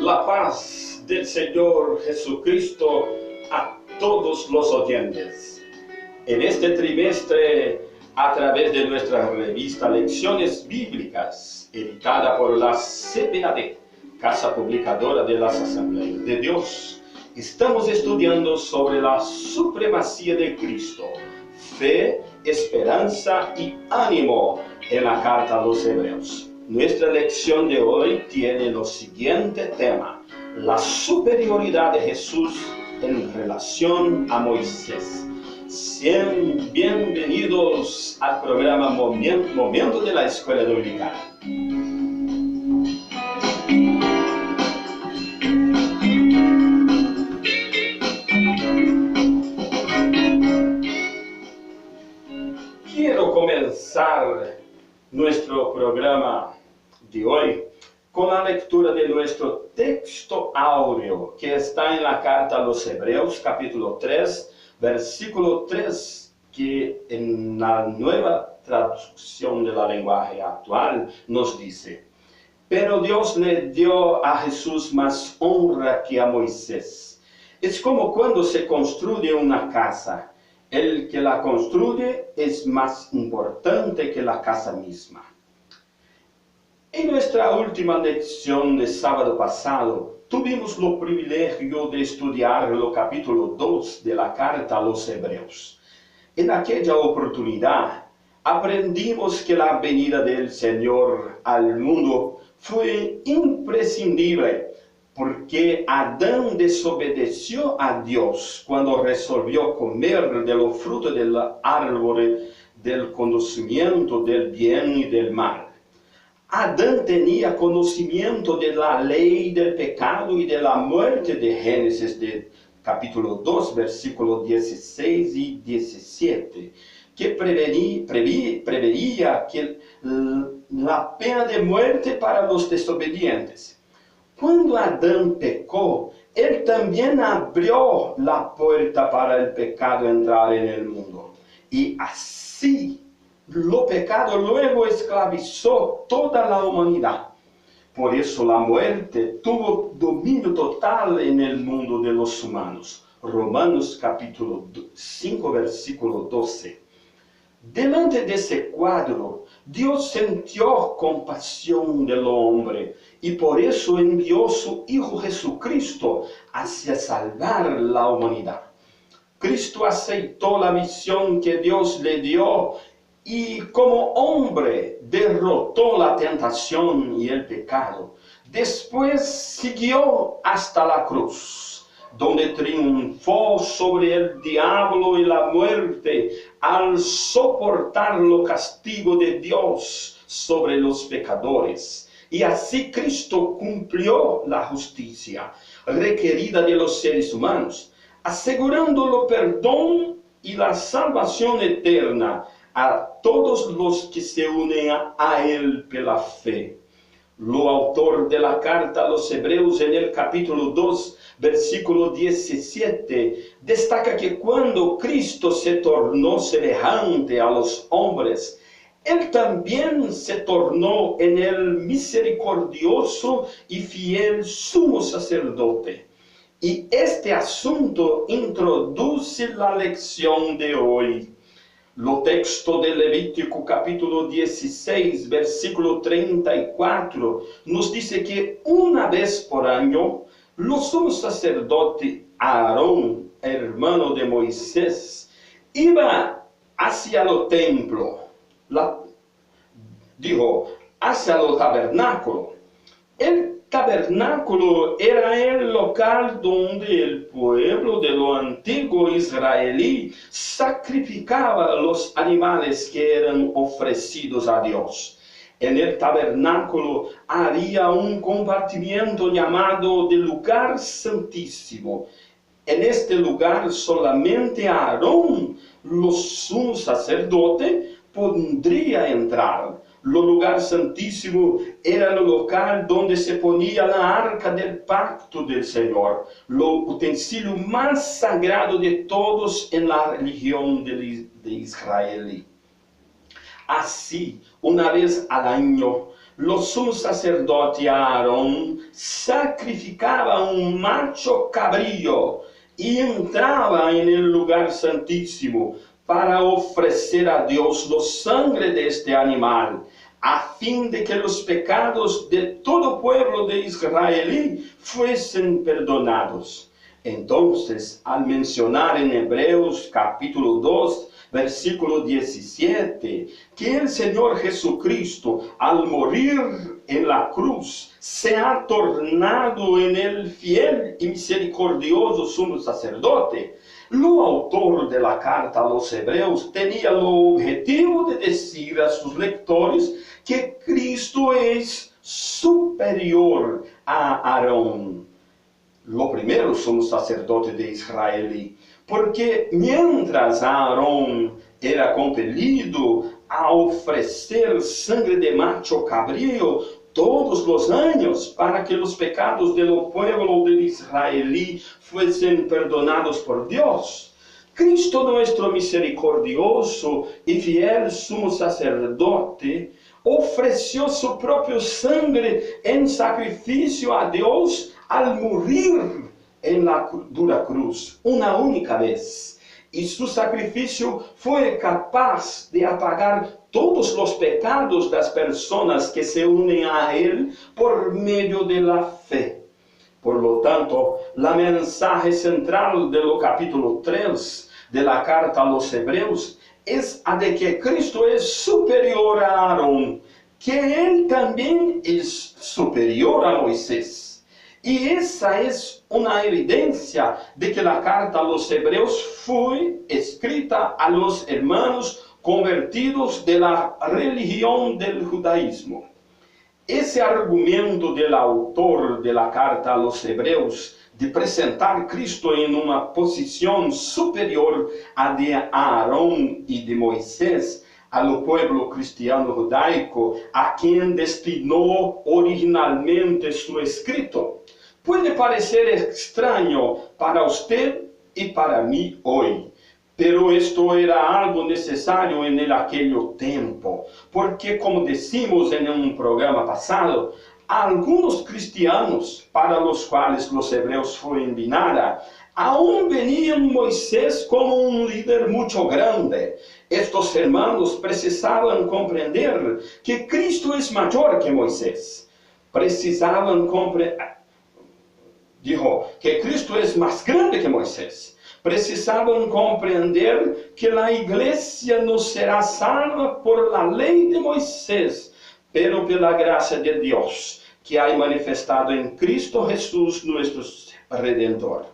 La paz del Señor Jesucristo a todos los oyentes. En este trimestre, a través de nuestra revista Lecciones Bíblicas, editada por la CPAD, Casa Publicadora de las Asambleas de Dios, estamos estudiando sobre la supremacía de Cristo, fe, esperanza y ánimo en la carta a los Hebreos. Nuestra lección de hoy tiene el siguiente tema: la superioridad de Jesús en relación a Moisés. Sean bienvenidos al programa Momento de la Escuela Dominical. Quiero comenzar nuestro programa de hoy con la lectura de nuestro texto áureo que está en la carta a los Hebreos, capítulo 3, versículo 3, que en la nueva traducción de la lenguaje actual nos dice: pero Dios le dio a Jesús más honra que a Moisés. Es como cuando se construye una casa. El que la construye es más importante que la casa misma. En nuestra última lección de sábado pasado, tuvimos el privilegio de estudiar el capítulo 2 de la carta a los Hebreos. En aquella oportunidad, aprendimos que la venida del Señor al mundo fue imprescindible, porque Adán desobedeció a Dios cuando resolvió comer de los frutos del árbol del conocimiento del bien y del mal. Adán tenía conocimiento de la ley del pecado y de la muerte de Génesis de capítulo 2, versículos 16 y 17, que preveía que la pena de muerte para los desobedientes. Cuando Adán pecó, él también abrió la puerta para el pecado entrar en el mundo. Y así, lo pecado luego esclavizó toda la humanidad. Por eso la muerte tuvo dominio total en el mundo de los humanos. Romanos capítulo 5, versículo 12. Delante de ese cuadro, Dios sintió compasión del hombre y por eso envió su Hijo Jesucristo hacia salvar la humanidad. Cristo aceptó la misión que Dios le dio y como hombre derrotó la tentación y el pecado. Después siguió hasta la cruz, donde triunfó sobre el diablo y la muerte al soportar el castigo de Dios sobre los pecadores. Y así Cristo cumplió la justicia requerida de los seres humanos, asegurando el perdón y la salvación eterna a todos los que se unen a Él por la fe. El autor de la carta a los Hebreos en el capítulo 2, versículo 17, destaca que cuando Cristo se tornó semejante a los hombres, Él también se tornó en el misericordioso y fiel sumo sacerdote. Y este asunto introduce la lección de hoy. El texto de Levítico capítulo 16, versículo 34, nos dice que una vez por año, el sumo sacerdote Aarón, hermano de Moisés, iba hacia el templo, hacia el tabernáculo. El tabernáculo era el local donde el pueblo de lo antiguo israelí sacrificaba los animales que eran ofrecidos a Dios. En el tabernáculo había un compartimiento llamado del lugar santísimo. En este lugar solamente Aarón, el sumo sacerdote, podría entrar. Lo lugar santísimo era el local donde se ponía la arca del pacto del Señor, lo utensilio más sagrado de todos en la religión de Israel. Así, una vez al año, los sumo sacerdote Aarón sacrificaba un macho cabrío y entraba en el lugar santísimo para ofrecer a Dios la sangre de este animal, a fin de que los pecados de todo pueblo de Israel fuesen perdonados. Entonces, al mencionar en Hebreos capítulo 2, versículo 17, que el Señor Jesucristo, al morir en la cruz, se ha tornado en el fiel y misericordioso sumo sacerdote, el autor de la carta a los Hebreos tenía el objetivo de decir a sus lectores que Cristo es superior a Aarón, lo primero sumo sacerdote de Israel, porque mientras Aarón era compelido a ofrecer sangre de macho cabrío todos los años para que los pecados del pueblo de Israel fuesen perdonados por Dios, Cristo nuestro misericordioso y fiel sumo sacerdote ofreció su propia sangre en sacrificio a Dios al morir en la dura cruz una única vez. Y su sacrificio fue capaz de apagar todos los pecados de las personas que se unen a Él por medio de la fe. Por lo tanto, la mensaje central del capítulo 3 de la carta a los Hebreos es a de que Cristo es superior a Aarón, que Él también es superior a Moisés. Y esa es una evidencia de que la carta a los Hebreos fue escrita a los hermanos convertidos de la religión del judaísmo. Ese argumento del autor de la carta a los Hebreos de presentar a Cristo en una posición superior a de Aarón y de Moisés, al pueblo cristiano judaico, a quien destinó originalmente su escrito, puede parecer extraño para usted y para mí hoy, pero esto era algo necesario en aquel tiempo, porque como decimos en un programa pasado, algunos cristianos para los cuales los hebreos fue enviada, aún veían Moisés como un líder mucho grande. Estos hermanos precisaban comprender que Cristo es mayor que Moisés. Precisaban comprender, dijo, que Cristo es más grande que Moisés. Precisaban comprender que la iglesia no será salva por la ley de Moisés, pero por la gracia de Dios, que hay manifestado en Cristo Jesús nuestro Redentor.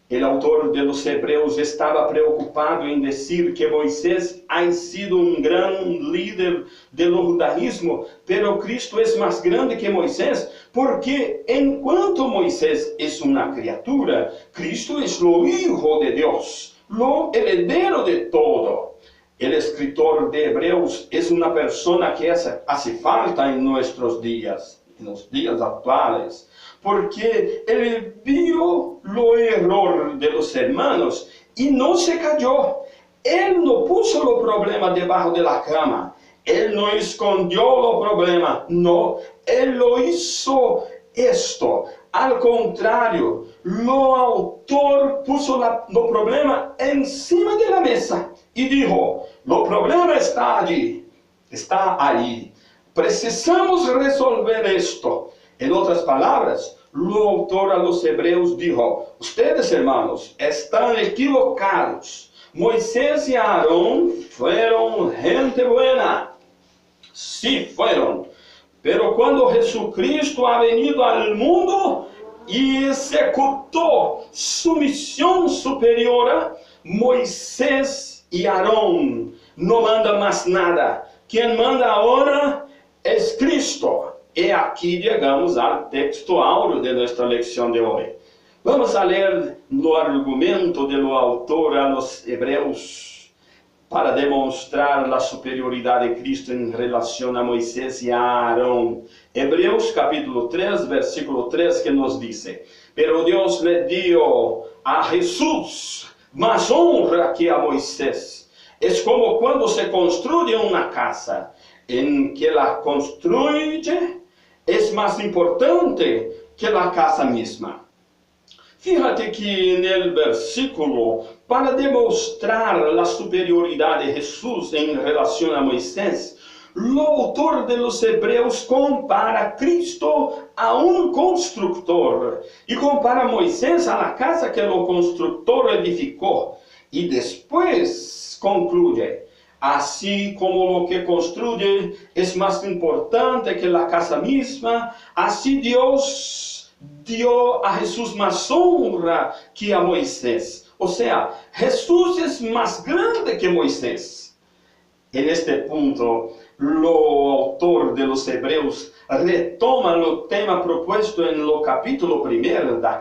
El autor de los Hebreos estaba preocupado en decir que Moisés ha sido un gran líder del judaísmo, pero Cristo es más grande que Moisés, porque en cuanto Moisés es una criatura, Cristo es lo hijo de Dios, lo heredero de todo. El escritor de Hebreos es una persona que hace falta en nuestros días, en los días actuales, porque él vio lo error de los hermanos y no se cayó. Él no puso los problemas debajo de la cama. Él no escondió los problemas. No, él lo hizo esto. Al contrario, lo autor puso los problemas encima de la mesa y dijo, los problemas está allí, está ahí. Precisamos resolver esto. En otras palabras, el autor a los Hebreos dijo, ustedes hermanos están equivocados. Moisés y Aarón fueron gente buena. Sí fueron. Pero cuando Jesucristo ha venido al mundo y ejecutó su misión superior, Moisés y Aarón no mandan más nada. Quien manda ahora es Cristo. Y aquí llegamos al texto áureo de nuestra lección de hoy. Vamos a leer el argumento del autor a los Hebreos para demonstrar la superioridad de Cristo en relación a Moisés y a Aarón. Hebreos capítulo 3, versículo 3, que nos dice: pero Dios le dio a Jesús más honra que a Moisés. Es como cuando se construye una casa, en que la construye es más importante que la casa misma. Fíjate que en el versículo, para demostrar la superioridad de Jesús en relación a Moisés, el autor de los Hebreos compara a Cristo a un constructor y compara a Moisés a la casa que el constructor edificó. Y después concluye: así como lo que construye es más importante que la casa misma, así Dios dio a Jesús más honra que a Moisés. O sea, Jesús es más grande que Moisés. En este punto, el autor de los Hebreos retoma el tema propuesto en el capítulo 1 de la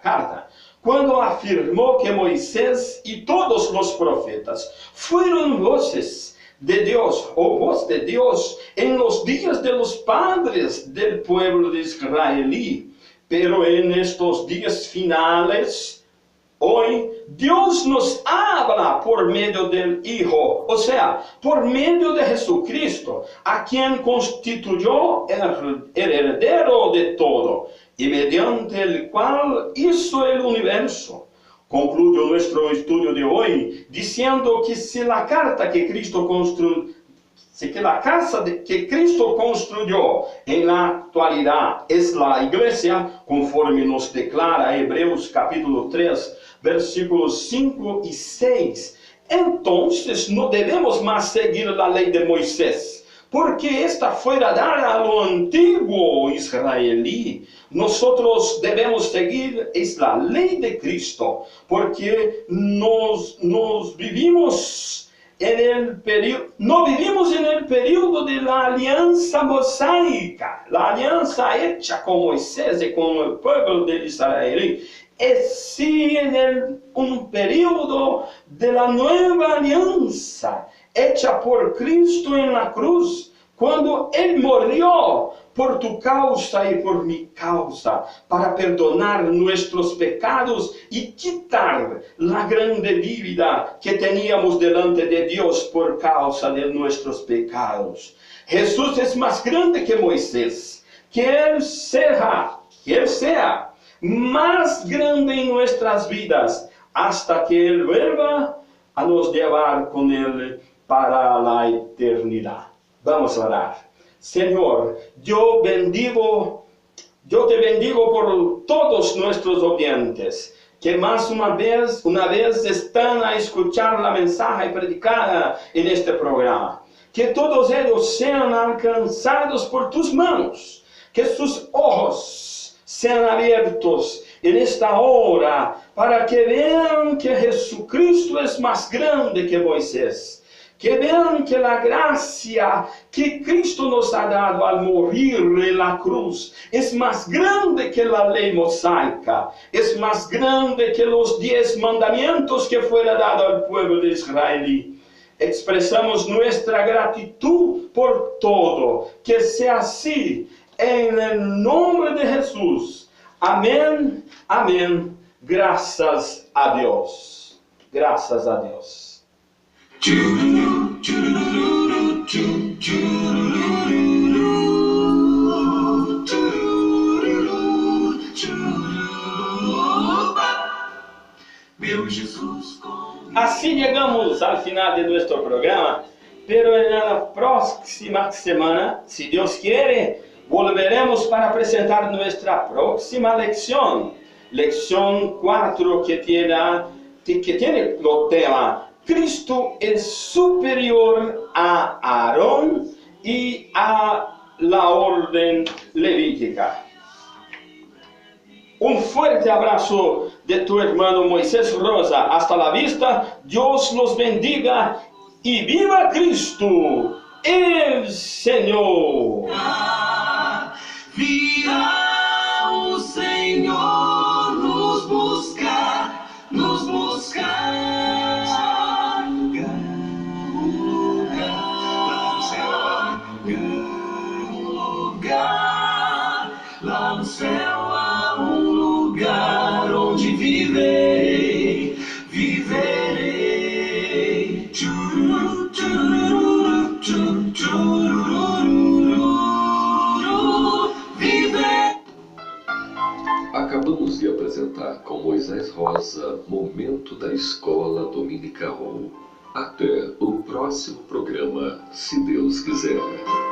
carta, cuando afirmó que Moisés y todos los profetas fueron voces de Dios, o voz de Dios, en los días de los padres del pueblo de israelí. Pero en estos días finales, hoy, Dios nos habla por medio del Hijo, o sea, por medio de Jesucristo, a quien constituyó el heredero de todo, y mediante el cual hizo el universo. Concluyo nuestro estudio de hoy diciendo que si la carta que Cristo construyó, que la casa que Cristo construyó en la actualidad es la iglesia, conforme nos declara Hebreos capítulo 3, versículos 5 y 6, entonces no debemos más seguir la ley de Moisés, porque esta fue dada a lo antiguo israelí. Nosotros debemos seguir es la ley de Cristo, porque nos vivimos no vivimos en el periodo de la alianza mosaica, la alianza hecha con Moisés y con el pueblo de Israel. Es sí en un periodo de la nueva alianza, hecha por Cristo en la cruz, cuando Él murió por tu causa y por mi causa, para perdonar nuestros pecados y quitar la grande deuda que teníamos delante de Dios por causa de nuestros pecados. Jesús es más grande que Moisés. Que Él sea más grande en nuestras vidas, hasta que Él vuelva a nos llevar con Él para la eternidad. Vamos a orar. Señor, yo te bendigo por todos nuestros oyentes, que más una vez están a escuchar la mensaje predicada en este programa. Que todos ellos sean alcanzados por tus manos, que sus ojos sean abiertos en esta hora, para que vean que Jesucristo es más grande que Moisés. Que vean que la gracia que Cristo nos ha dado al morir en la cruz es más grande que la ley mosaica, es más grande que los 10 mandamientos que fuera dado al pueblo de Israel. Expresamos nuestra gratitud por todo, que sea así, en el nombre de Jesús. Amén, amén. Gracias a Dios. Gracias a Dios. Así llegamos al final de nuestro programa, pero en la próxima semana, si Dios quiere, volveremos para presentar nuestra próxima lección, lección 4, que tiene el tema: Cristo es superior a Aarón y a la orden levítica. Un fuerte abrazo de tu hermano Moisés Rosa. Hasta la vista. Dios los bendiga y viva Cristo, el Señor. Virá o Señor nos buscar. Acabamos de apresentar com Moisés Rosa Momento da Escola Dominical. Até o próximo programa, se Deus quiser.